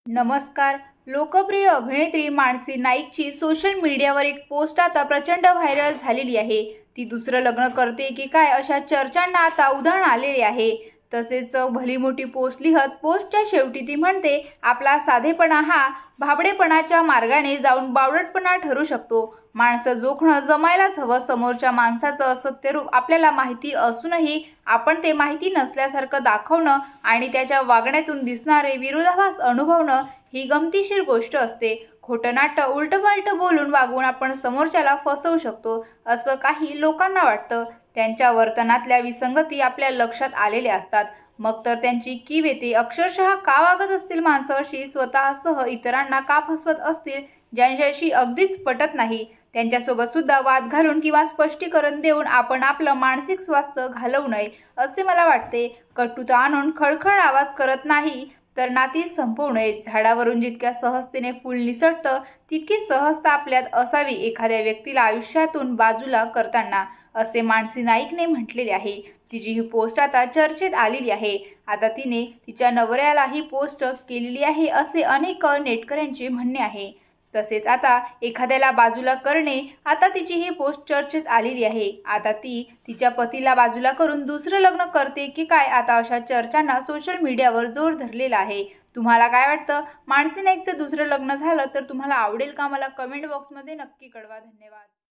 नमस्कार. लोकप्रिय अभिनेत्री मानसी नाईकची सोशल मीडियावर एक पोस्ट आता प्रचंड व्हायरल झालेली आहे. ती दुसरं लग्न करते की काय अशा चर्चांना आता उधाण आलेले आहे. तसेच भली मोठी पोस्ट लिहत पोस्टच्या शेवटी ती म्हणते, आपला साधेपणा हा भाबडेपणाच्या मार्गाने जाऊन बावळटपणा ठरू शकतो. माणसं जोखणं जमायलाच हवं. समोरच्या माणसाचं असत्य रूप आपल्याला माहिती असूनही आपण ते माहिती नसल्यासारखं दाखवणं आणि त्याच्या वागण्यातून दिसणारे विरोधाभास अनुभवणं ही गमतीशीर गोष्ट असते. खोटं नाटं उलटपालट बोलून वागून आपण समोरच्याला फसवू शकतो असं काही लोकांना वाटतं. त्यांच्या वर्तनातल्या विसंगती आपल्या लक्षात आलेल्या असतात. मग तर त्यांची कीव येते. अक्षरशः का वागत असतील माणसं अशी, स्वतःसह इतरांना का फसवत असतील ज्यांच्याशी अगदीच पटत नाही त्यांच्यासोबत सुद्धा वाद घालून किंवा स्पष्टीकरण देऊन आपण आपलं मानसिक स्वास्थ्य घालवू नये असे मला वाटते. कटुता आणून खळखळ आवाज करत नाही तर नाती संपवू नयेत. झाडावरून जितक्या सहजतेने फूल निसटतं तितकी सहजता आपल्यात असावी एखाद्या व्यक्तीला आयुष्यातून बाजूला करताना, असे मानसी नाईकने म्हटलेले आहे. तिची ही पोस्ट आता चर्चेत आलेली आहे. आता तिने तिच्या नवऱ्याला ही पोस्ट केलेली आहे असे अनेक नेटकऱ्यांचे म्हणणे आहे. तसेच आता एखाद्याला बाजूला करणे, आता तिची ही पोस्ट चर्चेत आलेली आहे. आता ती तिच्या पतीला बाजूला करून दुसरं लग्न करते की काय, आता अशा चर्चांना सोशल मीडियावर जोर धरलेला आहे. तुम्हाला काय वाटतं? मानसी नाईकचं दुसरं लग्न झालं तर तुम्हाला आवडेल का? मला कमेंट बॉक्समध्ये नक्की कळवा. धन्यवाद.